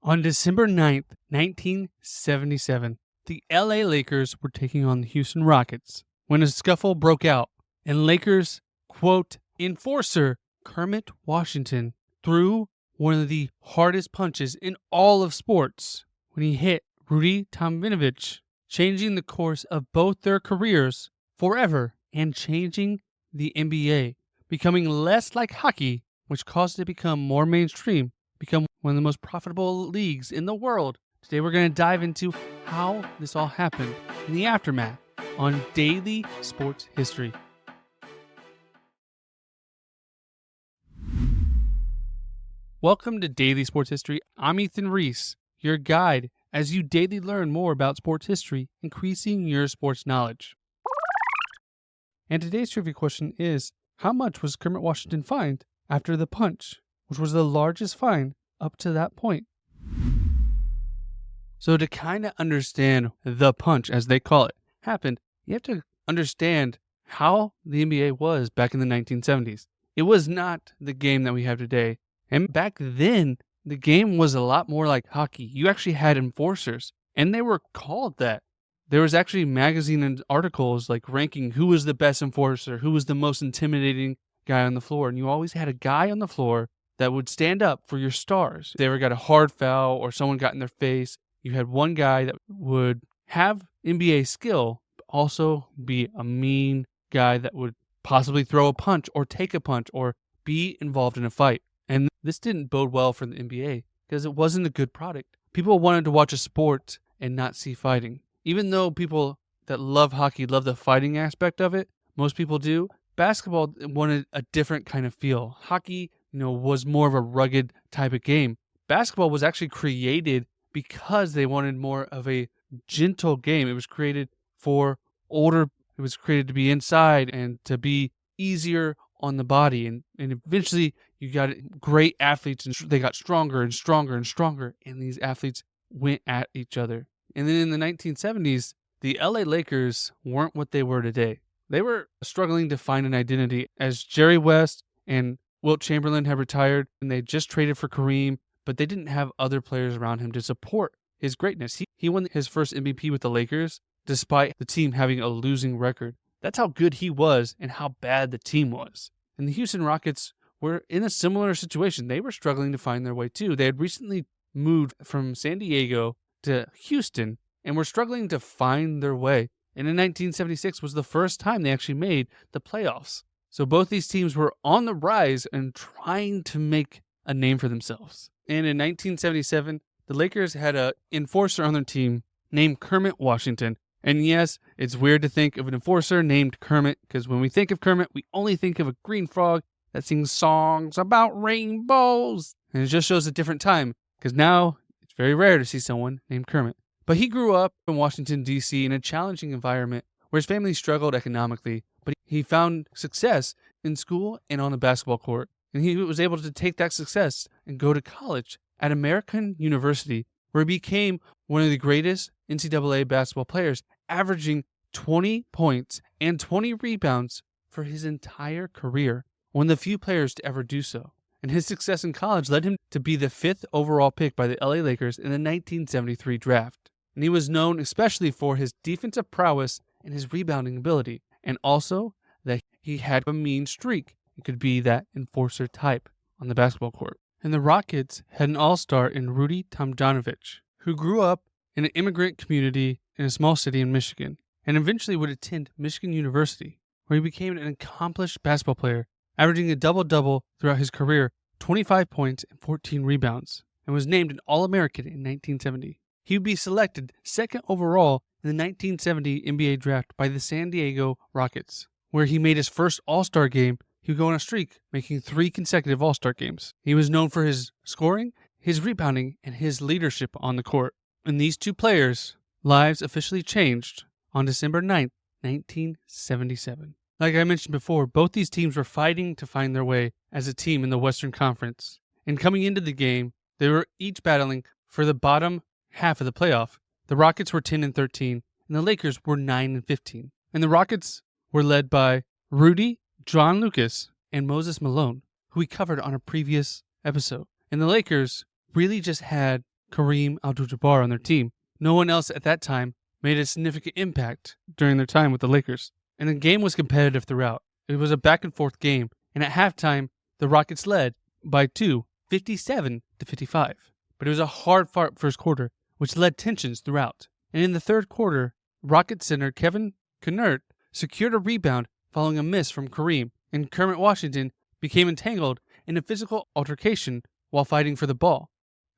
On December 9th, 1977, the LA Lakers were taking on the Houston Rockets when a scuffle broke out, and Lakers, quote, enforcer Kermit Washington threw one of the hardest punches in all of sports when he hit Rudy Tomjanovich, changing the course of both their careers forever and changing the NBA, becoming less like hockey, which caused it to become more mainstream, become one of the most profitable leagues in the world. Today we're going to dive into how this all happened in the aftermath on Daily Sports History. Welcome to Daily Sports History. I'm Ethan Reese, your guide as you daily learn more about sports history, increasing your sports knowledge. And today's trivia question is, how much was Kermit Washington fined after the punch, which was the largest fine up to that point? So to kind of understand the punch, as they call it, happened, you have to understand how the NBA was back in the 1970s. It was not the game that we have today. And back then, the game was a lot more like hockey. You actually had enforcers, and they were called that. There was actually magazine and articles like ranking who was the best enforcer, who was the most intimidating guy on the floor. And you always had a guy on the floor that would stand up for your stars. If they ever got a hard foul or someone got in their face, you had one guy that would have NBA skill, but also be a mean guy that would possibly throw a punch or take a punch or be involved in a fight. And this didn't bode well for the NBA because it wasn't a good product. People wanted to watch a sport and not see fighting. Even though people that love hockey love the fighting aspect of it, most people do, basketball wanted a different kind of feel. Hockey, was more of a rugged type of game. Basketball was actually created because they wanted more of a gentle game. It was created for older, it was created to be inside and to be easier on the body. And eventually you got great athletes and they got stronger and stronger and stronger. And these athletes went at each other. And then in the 1970s, the LA Lakers weren't what they were today. They were struggling to find an identity as Jerry West and Wilt Chamberlain had retired and they just traded for Kareem, but they didn't have other players around him to support his greatness. He won his first MVP with the Lakers despite the team having a losing record. That's how good he was and how bad the team was. And the Houston Rockets were in a similar situation. They were struggling to find their way too. They had recently moved from San Diego to Houston and were struggling to find their way. And in 1976 was the first time they actually made the playoffs. So both these teams were on the rise and trying to make a name for themselves. And in 1977, the Lakers had an enforcer on their team named Kermit Washington. And yes, it's weird to think of an enforcer named Kermit because when we think of Kermit, we only think of a green frog that sings songs about rainbows. And it just shows a different time because now it's very rare to see someone named Kermit. But he grew up in Washington, D.C. in a challenging environment where his family struggled economically, but he found success in school and on the basketball court. And he was able to take that success and go to college at American University, where he became one of the greatest NCAA basketball players, averaging 20 points and 20 rebounds for his entire career, one of the few players to ever do so. And his success in college led him to be the 5th overall pick by the LA Lakers in the 1973 draft. And he was known especially for his defensive prowess and his rebounding ability, and also that he had a mean streak. It could be that enforcer type on the basketball court. And the Rockets had an all-star in Rudy Tomjanovich, who grew up in an immigrant community in a small city in Michigan, and eventually would attend Michigan University, where he became an accomplished basketball player, averaging a double-double throughout his career, 25 points and 14 rebounds, and was named an All-American in 1970. He would be selected 2nd overall in the 1970 NBA draft by the San Diego Rockets, where he made his first All-Star game. He would go on a streak, making 3 consecutive All-Star games. He was known for his scoring, his rebounding, and his leadership on the court. And these two players' lives officially changed on December 9th, 1977. Like I mentioned before, both these teams were fighting to find their way as a team in the Western Conference. And coming into the game, they were each battling for the bottom half of the playoff. The Rockets were 10-13, and the Lakers were 9-15. And the Rockets were led by Rudy, John Lucas, and Moses Malone, who we covered on a previous episode. And the Lakers really just had Kareem Abdul-Jabbar on their team. No one else at that time made a significant impact during their time with the Lakers. And the game was competitive throughout. It was a back-and-forth game, and at halftime, the Rockets led by 2, 57-55. But it was a hard-fought first quarter, which led tensions throughout. And in the third quarter, Rockets center Kevin Kermit secured a rebound following a miss from Kareem, and Kermit Washington became entangled in a physical altercation while fighting for the ball,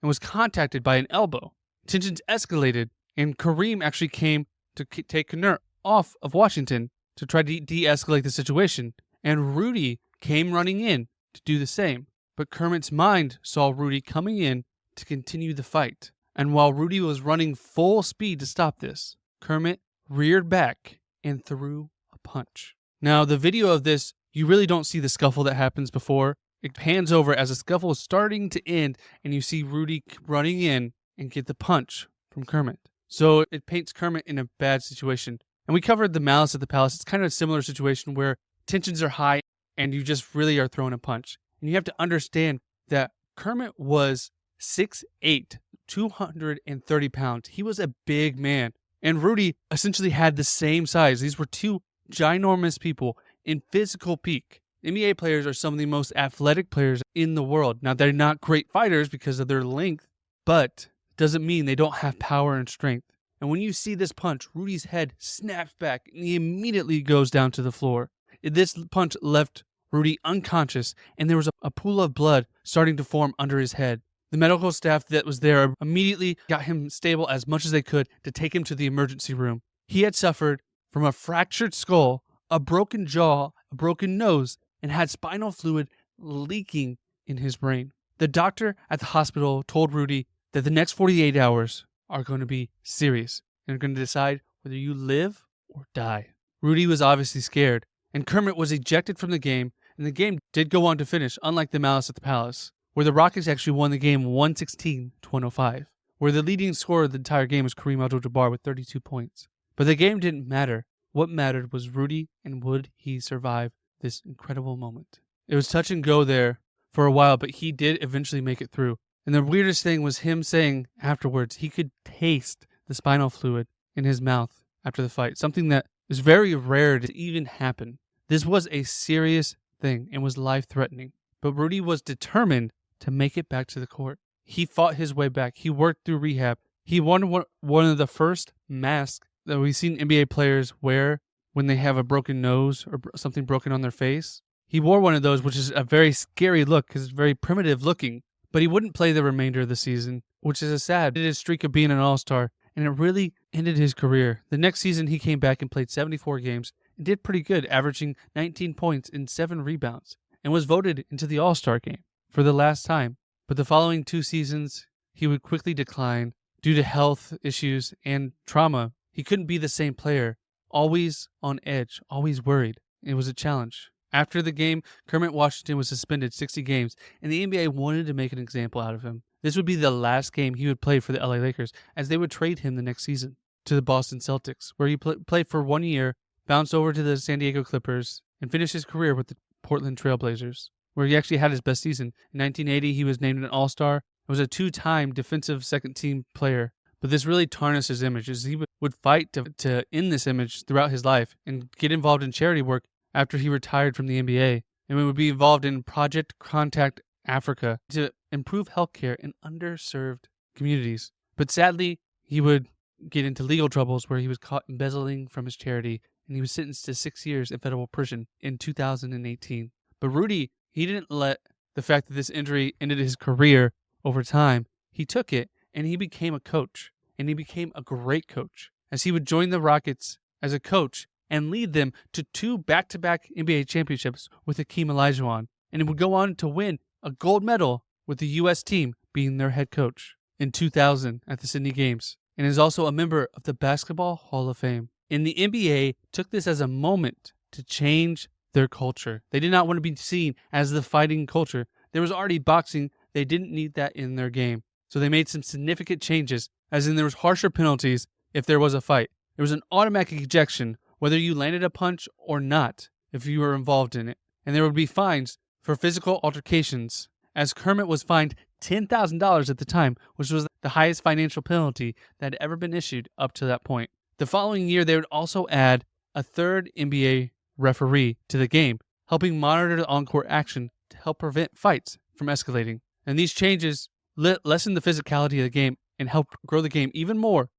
and was contacted by an elbow. Tensions escalated, and Kareem actually came to take Kermit off of Washington to try to de-escalate the situation, and Rudy came running in to do the same. But Kermit's mind saw Rudy coming in to continue the fight, and while Rudy was running full speed to stop this, Kermit reared back and threw a punch. Now, the video of this, you really don't see the scuffle that happens before. It pans over as the scuffle is starting to end, and you see Rudy running in and get the punch from Kermit. So it paints Kermit in a bad situation. And we covered the Malice at the Palace. It's kind of a similar situation where tensions are high and you just really are throwing a punch. And you have to understand that Kermit was 6'8", 230 pounds. He was a big man. And Rudy essentially had the same size. These were two ginormous people in physical peak. NBA players are some of the most athletic players in the world. Now, they're not great fighters because of their length, but it doesn't mean they don't have power and strength. And when you see this punch, Rudy's head snaps back and he immediately goes down to the floor. This punch left Rudy unconscious, and there was a pool of blood starting to form under his head. The medical staff that was there immediately got him stable as much as they could to take him to the emergency room. He had suffered from a fractured skull, a broken jaw, a broken nose, and had spinal fluid leaking in his brain. The doctor at the hospital told Rudy that the next 48 hours are going to be serious and are going to decide whether you live or die. Rudy was obviously scared, and Kermit was ejected from the game, and the game did go on to finish, unlike the Malice at the Palace, where the Rockets actually won the game 116-105, where the leading scorer of the entire game was Kareem Abdul-Jabbar with 32 points. But the game didn't matter. What mattered was Rudy, and would he survive this incredible moment. It was touch and go there for a while, but he did eventually make it through. And the weirdest thing was him saying afterwards he could taste the spinal fluid in his mouth after the fight, something that is very rare to even happen. This was a serious thing and was life-threatening, but Rudy was determined to make it back to the court. He fought his way back. He worked through rehab. He won one of the first masks that we've seen NBA players wear when they have a broken nose or something broken on their face. He wore one of those, which is a very scary look because it's very primitive looking, but he wouldn't play the remainder of the season, which is a sad. His streak of being an all-star, and it really ended his career. The next season, he came back and played 74 games and did pretty good, averaging 19 points and 7 rebounds, and was voted into the All-Star game for the last time. But the following 2 seasons, he would quickly decline due to health issues and trauma. He couldn't be the same player, always on edge, always worried. It was a challenge. After the game, Kermit Washington was suspended 60 games, and the NBA wanted to make an example out of him. This would be the last game he would play for the LA Lakers, as they would trade him the next season to the Boston Celtics, where he played for 1 year, bounced over to the San Diego Clippers, and finished his career with the Portland Trail Blazers, where he actually had his best season. In 1980, he was named an All-Star. He was a 2-time defensive second-team player. But this really tarnished his image, as he would fight to end this image throughout his life and get involved in charity work after he retired from the NBA. And would be involved in Project Contact Africa to improve healthcare in underserved communities. But sadly, he would get into legal troubles where he was caught embezzling from his charity, and he was sentenced to 6 years in federal prison in 2018. But Rudy, he didn't let the fact that this injury ended his career over time. He took it, and he became a coach, and he became a great coach, as he would join the Rockets as a coach and lead them to 2 back-to-back NBA championships with Hakeem Olajuwon, and he would go on to win a gold medal with the U.S. team being their head coach in 2000 at the Sydney Games, and is also a member of the Basketball Hall of Fame. And the NBA took this as a moment to change their culture. They did not want to be seen as the fighting culture. There was already boxing. They didn't need that in their game. So they made some significant changes, as in there was harsher penalties if there was a fight. There was an automatic ejection, whether you landed a punch or not, if you were involved in it. And there would be fines for physical altercations, as Kermit was fined $10,000 at the time, which was the highest financial penalty that had ever been issued up to that point. The following year, they would also add a third NBA referee to the game, helping monitor the on-court action to help prevent fights from escalating. And these changes lessened the physicality of the game and helped grow the game even more.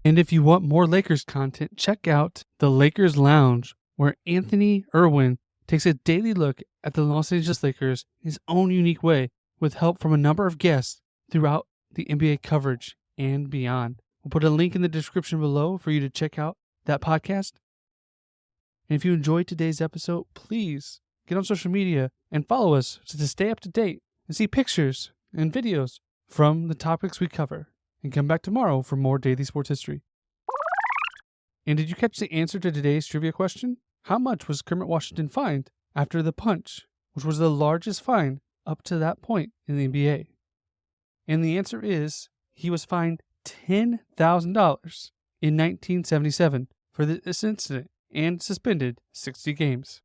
And if you want more Lakers content, check out the Lakers Lounge, where Anthony Irwin takes a daily look at the Los Angeles Lakers in his own unique way, with help from a number of guests throughout the NBA coverage and beyond. We'll put a link in the description below for you to check out that podcast. And if you enjoyed today's episode, please get on social media and follow us to stay up to date and see pictures and videos from the topics we cover. And come back tomorrow for more daily sports history. And did you catch the answer to today's trivia question? How much was Kermit Washington fined after the punch, which was the largest fine up to that point in the NBA? And the answer is he was fined $10,000 in 1977 for this incident and suspended 60 games.